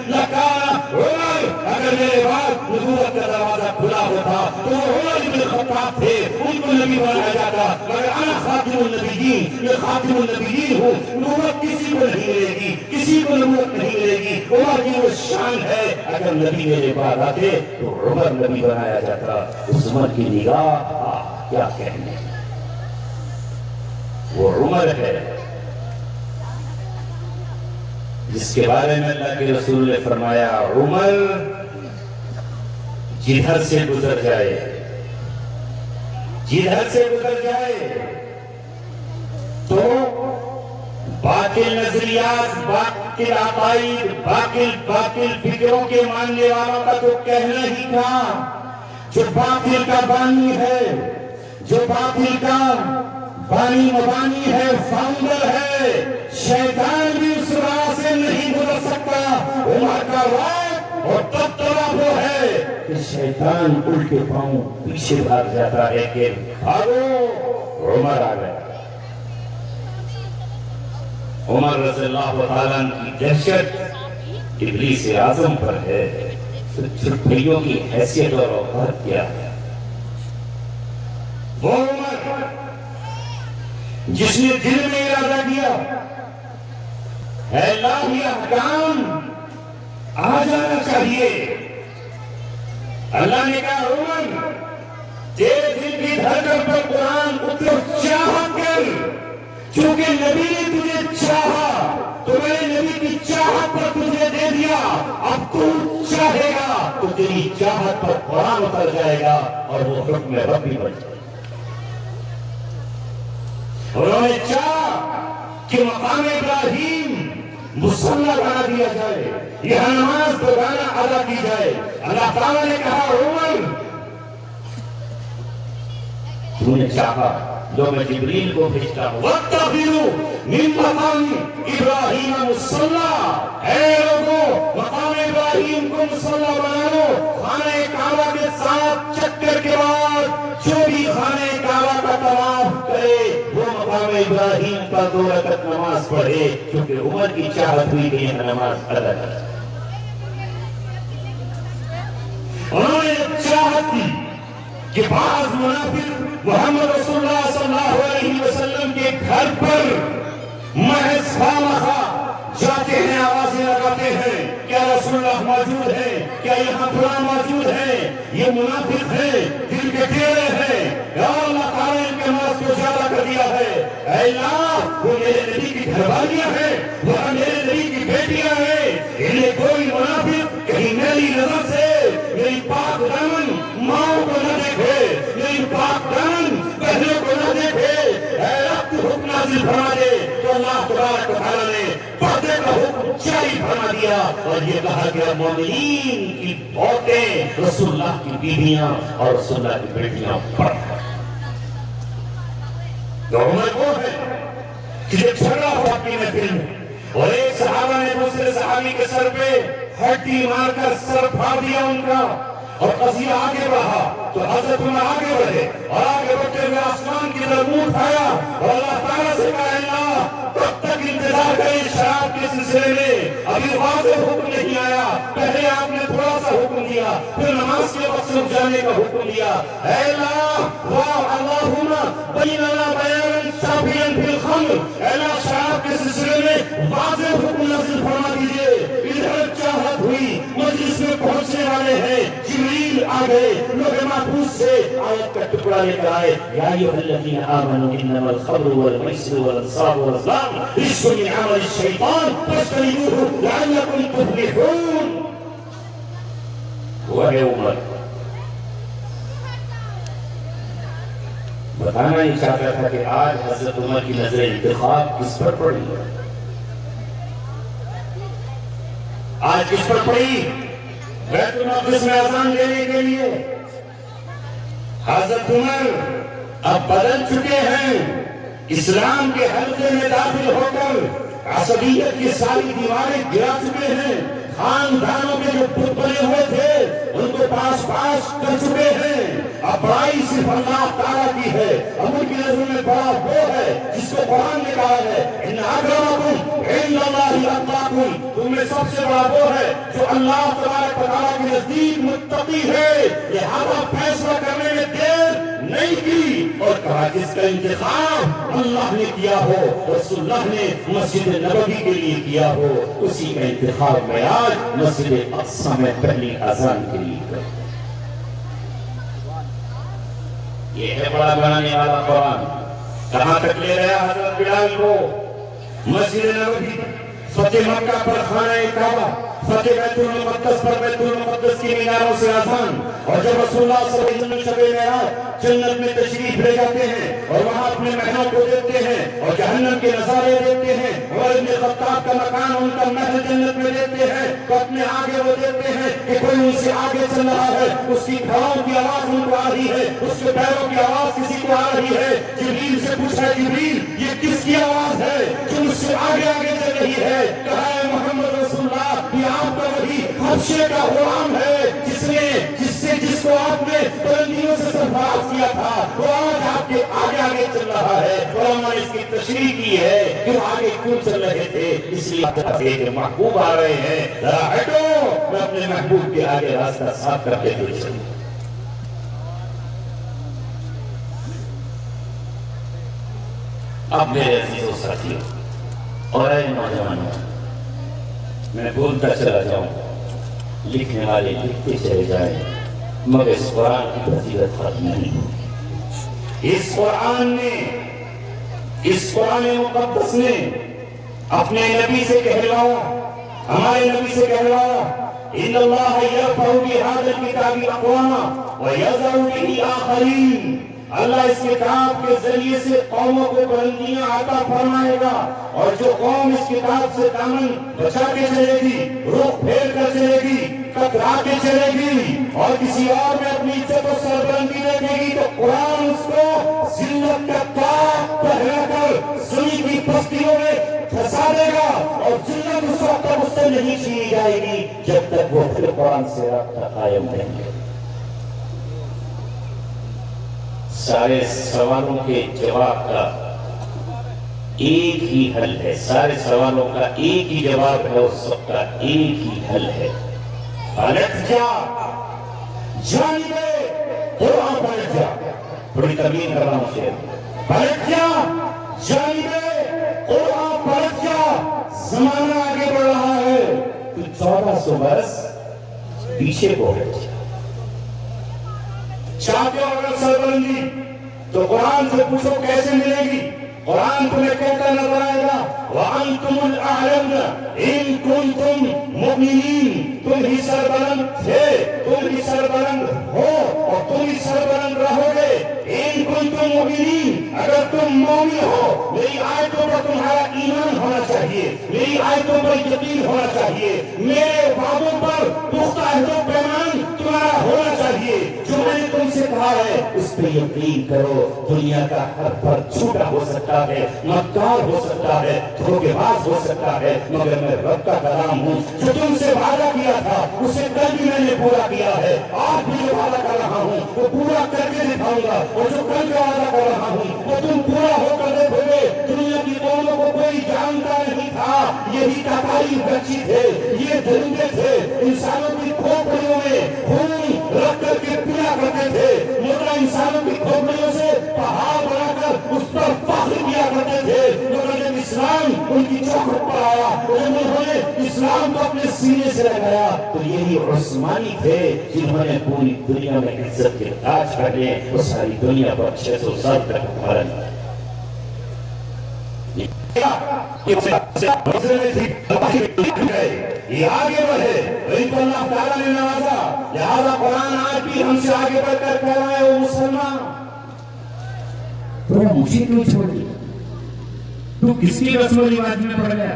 [SPEAKER 1] لکان عمر, اگر میرے بعد نبوت کا دروازہ کھلا ہوتا تو وہ عمر بن خطاب تھے, ان کو نبی بنایا جاتا. مگر انا خاتم النبیین, میں خاتم النبیین ہوں, نبوت کسی کو نہیں ملے گی, کسی کو نبوت نہیں ملے گی. عمر کی وہ شان ہے, اگر نبی میرے بعد آتے تو عمر نبی بنایا جاتا. اس عمر کی نگاہ کیا کہنے, وہ عمر ہے جس کے بارے میں اللہ کے رسول نے فرمایا عمر جدھر سے گزر جائے, جدھر سے گزر جائے تو باطل نظریات, باطل عقائد, باطل فکروں کے ماننے والوں کا تو کہنا ہی تھا. جو باطل کا بانی ہے, جو باطل کا بانی مبانی ہے, فاؤنڈر ہے, شیطان بھی اس راہ سے نہیں گزر سکتا. عمر کا راہ اور دبدبا وہ ہے کہ شیطان الٹے پاؤں پیچھے بھاگ جاتا ہے کہ بھاگو, عمر آ گیا. عمر رضی اللہ تعالیٰ کی دہشت ابلیس اعظم پر ہے, تو چھٹیوں کی حیثیت اور اوقات کیا ہے؟ وہ عمر جس نے دل میں ارادہ کیا ہے اللہ یہ احکام آ جانا چاہیے. اللہ نے کہا عمر تیرے دل کی دھڑکن پر قرآن اتر چاہت کر, چونکہ نبی نے تجھے چاہا تو میں نے نبی کی چاہت پر تجھے دے دیا. اب تو چاہے گا تو تیری چاہت پر قرآن اتر جائے گا اور وہ حکم ربی بن جائے گا. انہوں نے چاہا کہ مقام ابراہیم مصلی بنا دیا جائے, یہاں نماز دوبارہ ادا کی جائے. اللہ تعالیٰ نے کہا عمر تو نے چاہا جو میں جبریل کو بھیجتا ہوں وَاتَّخِذُوا مِن مَقَامِ ابراہیم مصلی, اے لوگوں مقام ابراہیم کو مصلی بنا لو. خانہ کعبہ کے ساتھ چکر کے بعد جو بھی خانہ کعبہ کا طواف کرے وہ مقام ابراہیم کا 2 رکعت نماز پڑھے, کیونکہ عمر کی چاہت ہوئی کہ یہ نماز ادا کرے. انہوں نے چاہت کی کہ بعض منافق محمد رسول اللہ صلی اللہ علیہ وسلم کے گھر پر محض خامخواہ جاتے ہیں, آوازیں لگاتے ہیں کیا رسول اللہ موجود ہے, کیا یہاں فلاں موجود ہے. یہ منافق ہیں, دل کے ٹیڑے ہیں. یا اللہ تعالیٰ ان کے اے اللہ وہ میرے نبی کی گھر والیاں ہیں، وہ میرے نبی کی بیٹیاں ہیں، انہیں کوئی منافق کہیں میری نظر سے میری پاک دامن ماؤں کو نہ دیکھے، میری پاک دامن بہنوں کو نہ دیکھے۔ اے رب تو حکم نازل فرما دے۔ تو اللہ تبارک و تعالیٰ نے پردے کا حکم جاری فرما دیا اور یہ کہا کہ مومنین کی عورتیں رسول اللہ کی بیویاں اور رسول اللہ کی بیٹیاں پڑھ۔ عمر وہ ہے کہ جب جھگڑا ہوا اپنی محفل میں اور ایک صحابہ نے دوسرے صحابی کے سر پہ ہڈی مار کر سر پھاڑ دیا ان کا، اور قضیہ آگے بڑھا تو حضرت عمر آگے بڑھے اور آگے بڑھتے ہوئے آسمان کی طرف منہ اٹھایا اور اللہ تعالیٰ سے کہا اللہ کب تک انتظار کریں شراب کے سلسلے میں، ابھی واضح حکم نہیں آیا، پہلے آپ نے تھوڑا سا حکم دیا، پھر نماز کے وقت رک جانے کا حکم دیا۔ اے اللہ واہ اللہم بیننا بیانا شافیا فی الخمر، اے اللہ شراب کے سلسلے میں واضح حکم نازل فرما دیجئے۔ ادھر چاہت ہوئی مجلس میں پہنچنے والے ہیں، جبریل آ گئے لوح محفوظ سے آیت کا ٹکڑا لے کر آئے، یا ایھا الذین آمنوا انما الخمر والمیسر والانصاب والازلام رجس من عمل الشیطان فاجتنبوہ لعلکم تفلحون۔ وہ ہے عمر بتانا ہی چاہتا تھا کہ آج حضرت عمر کی نظر انتخاب کس پر پڑی ہے، آج کس پر پڑی؟ بیت المقدس میں اذان دینے کے لیے حضرت عمر اب بدل چکے ہیں، اسلام کے حلقے میں داخل ہو کر عصبیت کی ساری دیواریں گرا چکے ہیں، خاندانوں کے جو بت بنے ہوئے تھے ان کو پاس پاس کر چکے ہیں۔ اب بڑائی صرف اللہ تعالیٰ کی ہے، اب ان کی نظر میں بڑا وہ ہے جس کو قرآن نے کہا ہے ان اکرمکم عند اللہ اتقاکم، تم میں سب سے بڑا وہ ہے جو اللہ تبارک و تعالیٰ کے نزدیک متقی ہے۔ لہذا فیصلہ کرنے میں دیر نہیں کی اور کہا جس کا انتخاب اللہ نے کیا ہو، رسول اللہ نے مسجد نبوی کے لیے کیا ہو، اسی کا انتخاب میں آج مسجد اقصی میں پہلی اذان کے لیے کریں۔ یہ ہے بڑا بنانے والا قرآن، کہاں تک لے رہا حضرت بلال کو؟ مسجد نبوی، فتح مکہ پر خانہ کعبہ، فتح بیت المقدس پر بیت المقدس کی میناروں سے اذان، اور جب رسول اللہ صلی اللہ علیہ وسلم شب معراج جنت میں تشریف لے جاتے ہیں اور وہاں اپنے محلوں کو دیکھتے ہیں اور جہنم کے نظارے دیکھتے ہیں، عمر بن خطاب کا مکان ان کا محل جنت میں دیکھتے ہیں تو اپنے آگے وہ دیکھتے ہیں کہ کوئی ان سے آگے چل رہا ہے، اس کی گھڑوں کی آواز ان کو آ رہی ہے، اس کے پیروں کی آواز کسی کو آ رہی ہے۔ جبریل سے پوچھا جبریل یہ کس کی آواز ہے جو مجھ سے آگے آگے چل رہی ہے؟ کہا ہے محمد رسول اللہ یہ آپ کا وہی حبشے کا غلام ہے جس کو آپ نے بلندیوں سے سرفراز کیا تھا، وہ آج آپ کے آگے آگے چل رہا ہے۔ علماء نے اس کی تشریح کی ہے کہ وہ آگے کیوں چل رہے تھے، اس لیے کہ محبوب آ رہے ہیں، ذرا ہٹو میں اپنے محبوب کے آگے راستہ صاف کر کے دے چلوں۔ اب میرے عزیزوں ساتھیوں اور اے نوجوانوں، میں بولتا چلا جاؤں، لکھنے والے لکھتے چلے جائیں، مگر اس قرآن کی فضیلت ختم نہیں ہوئی۔ اس قرآن مقدس نے اپنے نبی سے کہلوایا، ہمارے نبی سے کہلوایا ان اللہ یرفع بہذا الکتاب اقواما ویضع بہ آخرین، اللہ اس کتاب کے ذریعے سے قوموں کو بلندیاں عطا فرمائے گا، اور جو قوم اس کتاب سے دامن بچا کے چلے گی، رخ پھیر کر چلے گی، کترا کے چلے گی اور کسی اور میں اپنی عزت و سربلندی دیکھے گی تو قرآن اس کو ذلت کا تاج پہنا کر زمین کی پستیوں میں پھنسا دے گا، اور ذلت اس وقت تک اس سے نہیں چھینی جائے گی جب تک وہ پھر قرآن سے رابطہ قائم رہیں گے۔ سارے سوالوں کے جواب کا ایک ہی حل ہے، سارے سوالوں کا ایک ہی جواب ہے، اور سب کا ایک ہی حل ہے، پلٹ جا، جانب قرآن پلٹ جا۔ بڑی تبلیغ کر رہا ہوں شیخ، پلٹ جا، جانب قرآن پلٹ جا، زمانہ آگے بڑھ رہا ہے، تو 1400 برس پیچھے کو ہٹ جا۔ چاہتے ہو اگر سربلندی تو قرآن سے پوچھو کیسے ملے گی؟ قرآن تمہیں کہتا نظر آئے گا وَأَنْتُمُ الْأَعْلَوْنَ إِن كُنْتُمْ مُؤْمِنِينَ، تم ہی سربلند تھے، تم ہی سربلند ہو اور تم ہی سربلند رہو گے۔ إِن كُنْتُمْ مُؤْمِنِينَ، اگر تم مومن ہو، میری آیتوں پر تمہارا ایمان ہونا چاہیے، میری آیتوں پر یقین ہونا چاہیے، میرے وعدوں پر پختہ عہد و پیمان تمہارا ہونا چاہیے، جو میں نے تم سے کہا ہے اس پہ یقین کرو۔ دنیا کا ہر فرد جھوٹا ہو سکتا ہے، مکار ہو سکتا ہے، دھوکے باز ہو سکتا ہے، مگر میں رب کا کلام ہوں جو تم سے وعدہ کیا تھا اسے کل بھی میں نے پورا کیا ہے، آج بھی جو وعدہ کر رہا ہوں وہ پورا کر کے دکھاؤں گا، اور جو کل کا وعدہ کر رہا ہوں وہ تم پورا ہو کر دیکھو گے۔ دنیا کی قوموں کو کوئی جانتا نہیں تھا، یہی تاکاری بچی تھے، یہ درندے تھے، انسانوں کی کھوپڑیوں میں خون رکھ کر کے پیا کرتے تھے، مردہ انسانوں کی کھوپڑیوں سے پہاڑ بنا کر اس پر فخر کیا کرتے تھے، مگر جب اسلام ان کی چوکھٹ پر آیا، جب انہوں نے اسلام کو اپنے سینے سے لگایا، تو یہی عثمانی تھے جنہوں نے پوری دنیا میں عزت کے تاج پہنے اور ساری دنیا پر 600 سال تک حکومت کی۔ یہ آگے بڑھے، ان کو اللہ تعالیٰ نے نوازا، لہذا قرآن آج بھی ہم سے آگے بڑھ کر کہہ رہا ہے وہ مسلمان تو مجھے کیوں چھوڑ دیا، تو کس کی رسم و رواج میں پڑ گیا،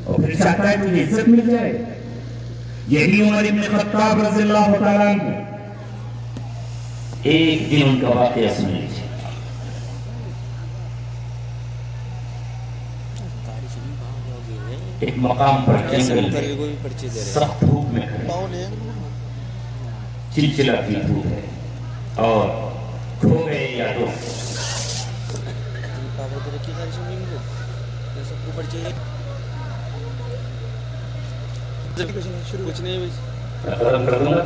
[SPEAKER 1] اور پھر چاہتا ہے تجھے عزت مل جائے۔ یہی عمر ابن خطاب رضی اللہ تعالیٰ عنہ، ایک دن ان کا واقعہ سن لیجیے۔ ایک مقام پر جنگل میں سخت دھوپ میں کھڑے، چلچلاتی دھوپ ہے اور کھو گئے یا تو ختم کر دوں گا،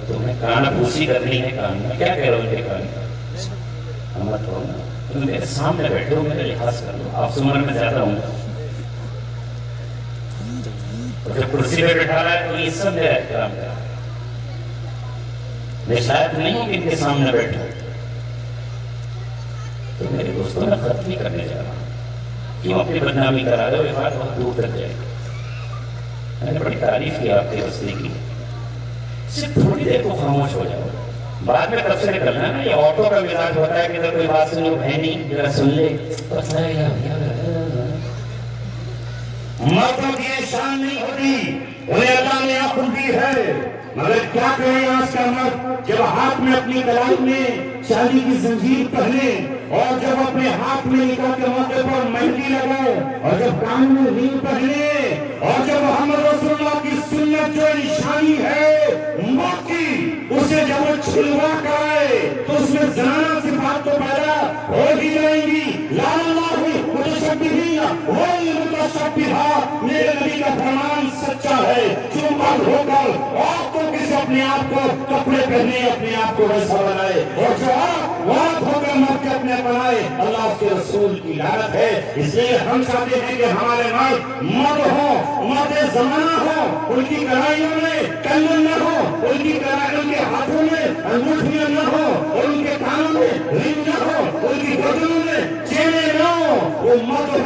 [SPEAKER 1] تمہیں کانا پوسی کرنی ہے کہانی میں کیا کہہ رہا ہوں، یہ کہانی مت ہو، تم میرے سامنے بیٹھے ہو، میرے لحاظ کر لو، آپ سے عمر میں زیادہ ہوں گا، جب کرسی پہ بیٹھا رہا ہے تو یہ سب میرا احترام کرا، میں شاید نہیں ہوں کہ ان کے سامنے بیٹھا، تو میرے دوستوں میں خط نہیں کرنے جا رہا، کیوں اپنی بدنامی کرا رہے ہو، یہ بات بہت دور تک جائے گی۔ میں نے بڑی تعریف کی آپ کے رستے کی، صرف تھوڑی دیر کو خاموش ہو جاؤ، بعد میں تبصرے کرنا ہے نا، یہ آٹو کا مزاج ہوتا ہے کہ اگر کوئی بات سنو ہے نہیں ذرا سن لے، مردوں کی شان نہیں ہوتی، انہیں اللہ نے عقل دی ہے، مگر کیا کریں آج کا مرد جب ہاتھ میں اپنی کلائی میں چاندی کی زنجیر پہنے اور جب اپنے ہاتھ میں نکاح کے موقع پر مہندی لگائے اور جب کان میں رنگ پہنے اور جب محمد رسول اللہ کی سنت جو نشانی ہے موت کی اسے جب وہ چھلوا کرائے تو اس میں زنانہ صفات تو پیدا ہو ہی جائیں گی۔ لا اللہ متشبہین والمتشبہات، میرے نبی کا فرمان سچا ہے، جو مرد ہو کر عورتوں کے سے اپنے آپ کو کپڑے پہنے اپنے آپ کو ویسا بنائے اور جو عورت ہو کر مرد کے اپنے بنائے، اللہ اس کے رسول کی لعنت ہے۔ اس لیے ہم چاہتے ہیں کہ ہمارے مرد ہوں، مرد زمانہ ہوں، ان کی کڑھائیوں میں کنگن نہ ہو، ان کی کڑھائیوں کے ہاتھوں میں انگوٹھیاں نہ ہو اور ان کے کانوں میں رنگ نہ ہو، ان کی گردنوں میں چینے نہ ہو، وہ مرد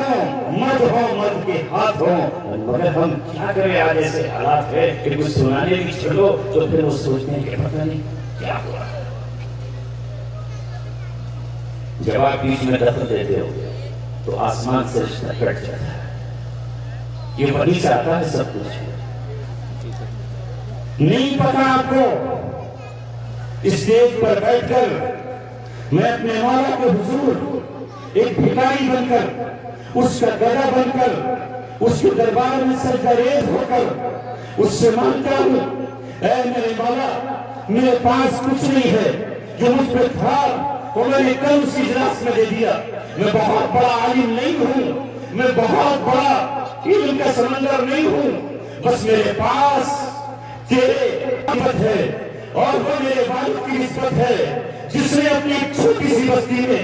[SPEAKER 1] مرد کے ہاتھ ہوں۔ مگر ہم کیا کریں، آج ایسے حالات ہے کہ کچھ سنانے بھی چلو تو پھر وہ سوچتے ہیں کہ پتہ نہیں کیا ہوا۔ جب آپ بیچ میں دخل دیتے ہو تو آسمان سے رشتہ کٹ جاتا ہے، یہ وہی چاہتا ہے سب کچھ۔ نہیں پتا آپ کو اسٹیج پر بیٹھ کر میں اپنے مولا کے حضور ایک بھکاری بن کر، اس کا گدا بن کر، اس کے دربار میں سجدہ ریز ہو کر اس سے مانگتا ہوں، اے میرے مولا میرے پاس کچھ نہیں ہے، جو مجھ پہ تھا وہ میں نے کل اس اجلاس میں دے دیا۔ میں بہت بڑا عالم نہیں ہوں، میں بہت بڑا علم کا سمندر نہیں ہوں، بس میرے پاس تیرے نسبت ہے اور وہ میرے والد کی نسبت ہے جس نے اپنی چھوٹی سی بستی میں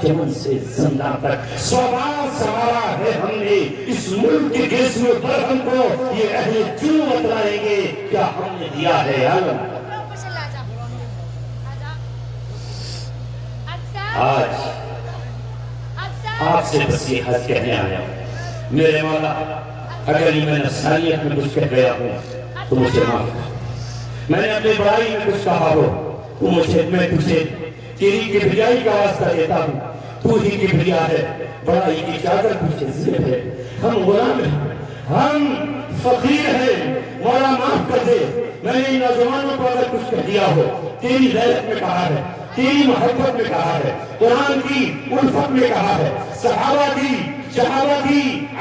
[SPEAKER 1] چمن سے زندہ تک سوال سوارا ہے ہم نے اس ملک کے گیسو برہم کو یہ اہل جنو بتلائیں گے کیا ہم نے دیا ہے عالم. آج آپ سے بس یہ حد کہنے آیا ہوں میرے مولا اگر میں نفسانیت میں کچھ کہہ گیا ہوں تو مجھے معاف کر. میں نے اپنے بڑائی میں کچھ کہا ہو تو میں تجھے تیری کبریائی کا واسطہ دیتا ہوں. تو ہی کبریا ہے بڑائی کی چادر تجھے زیر ہے. ہم غلام ہیں ہم فقیر ہیں مولا معاف کر دے. میں نے ان نوجوانوں کو اگر کچھ کہہ دیا ہو تیری غیرت میں کہا ہے تیری محبت میں کہا ہے قرآن کی الفت میں کہا ہے صحابہ کی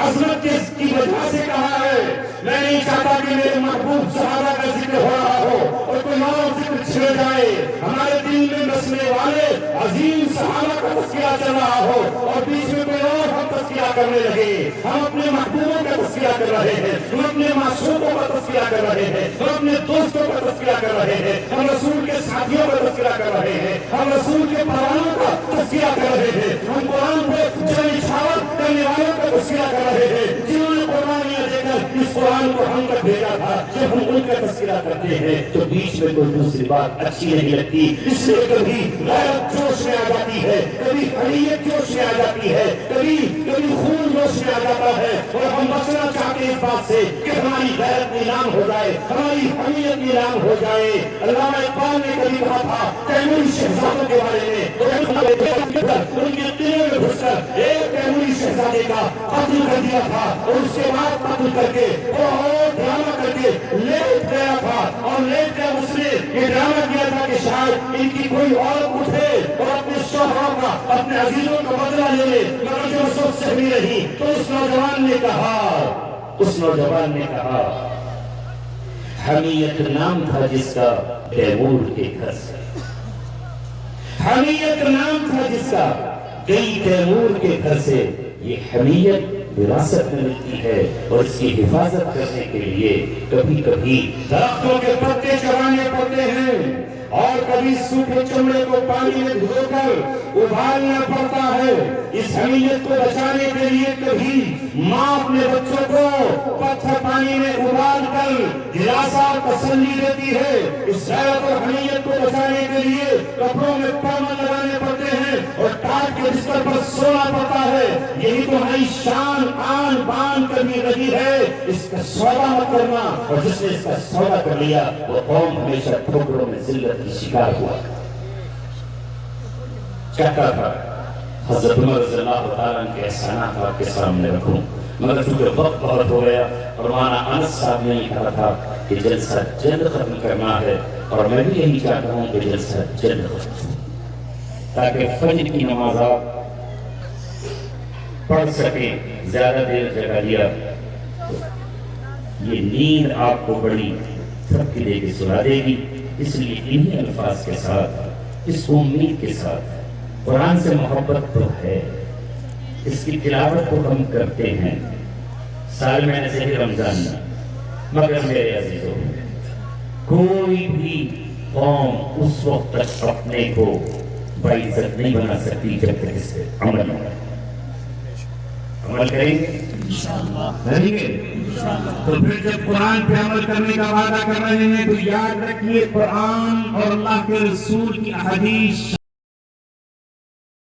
[SPEAKER 1] عظمت کی وجہ سے کہا ہے. میں نہیں چاہتا کہ میرے محبوب صحابہ کا ذکر ہو رہا ہو اور کوئی اور ذکر چھڑ جائے. ہمارے دل میں بسنے والے عظیم صحابہ کا تذکرہ چل رہا ہو اور بیچ میں کوئی اور ہم تذکرہ کرنے لگے. ہم اپنے محبوبوں کا تذکرہ کر رہے ہیں ہم اپنے معشوقوں کا تذکرہ کر رہے ہیں ہم اپنے دوستوں کا تذکرہ کر رہے ہیں ہم رسول کے ساتھیوں کا تذکرہ کر رہے ہیں ہم رسول کے پروانوں کا تذکرہ کر رہے ہیں ہم قرآن پہ جن نچھاور کرنے والوں کا تذکرہ کر رہے ہیں جنہوں نے قربانیاں دے کر اس قرآن کو ہم تک بھیجا تھا. جب ہم ان کا تذکرہ کرتے ہیں تو بیچ میں کوئی دوسری بات اچھی نہیں لگتی. اس سے کبھی غیرت جوش میں آ جاتی ہے کبھی حمیت جوش میں آ جاتی ہے کبھی خون جوش میں آ جاتا ہے اور ہم بچنا چاہتے ہیں اس بات سے کہ ہماری غیرت نیلام ہو جائے ہماری حمیت نیلام ہو جائے. علامہ اقبال نے کبھی کہا تھا تیموری شہزادوں کے بارے میں ان کے قلعے میں گھس کر ایک تیموری شہزادے کا قتل کر دیا تھا اور اس کے بعد قتل کر کے بہت ڈرامہ کر کے لیٹ گیا تھا اور لیٹ کر اس نے یہ ڈرامہ کیا تھا کہ شاید ان کی کوئی اور اٹھے اور اپنے شوہروں کا اپنے عزیزوں کا بدلہ لے لے مگر جو سب سہمی رہی. تو اس نوجوان نے کہا حمیت نام تھا جس کا تیمور کے گھر سے حمیت نام تھا جس کا گئی تیمور کے گھر سے. یہ حمیت وراثت میں ملتی ہے اور اس کی حفاظت کرنے کے لیے کبھی کبھی درختوں کے پتے چبانے پڑتے ہیں اور کبھی سوکھے چمڑے کو پانی میں دھو کر ابالنا پڑتا ہے. اس حمیت کو بچانے کے لیے کبھی ماں اپنے بچوں کو پتھر پانی میں ابال کر دلاسا تسلی دیتی ہے. اس غیرت اور حمیت کو بچانے کے لیے کپڑوں میں پامن لگانے پڑتے ہیں اور ٹاٹ کے بستر پر سونا پڑتا ہے. یہی تو ہماری شان آن بان کرنی لگی ہے. اس کا سودا مت کرنا اور جس نے اس کا سودا کر لیا وہ قوم ہمیشہ ٹھوکروں میں ذلت کی شکار ہوا. چاہتا تھا حضرت عمر رضی اللہ تعالیٰ کے احسانات آپ کے سامنے رکھوں مگر چونکہ وقت بہت ہو گیا اور مولانا انس صاحب نے یہ کہا تھا کہ جلسہ جلد ختم کرنا ہے اور میں بھی یہی چاہتا ہوں کہ جلسہ جلد ختم تاکہ فجر کی نماز آپ پڑھ سکیں. زیادہ دیر جگہ دیا یہ نیند آپ کو بڑی تھپکی دے کے سلا دے گی. اس لیے انہی الفاظ کے ساتھ اس امید کے ساتھ قرآن سے محبت تو ہے اس کی تلاوت تو ہم کرتے ہیں سال میں ایسے ہی رمضان میں مگر میرے عزیزوں کوئی بھی قوم اس وقت تک اپنے کو باعزت نہیں بنا سکتی جب تک اس سے عمل کریں گے تو پھر جب قرآن پہ عمل کرنے کا وعدہ کر رہے ہیں تو یاد رکھیے قرآن اور اللہ کے رسول کی احادیث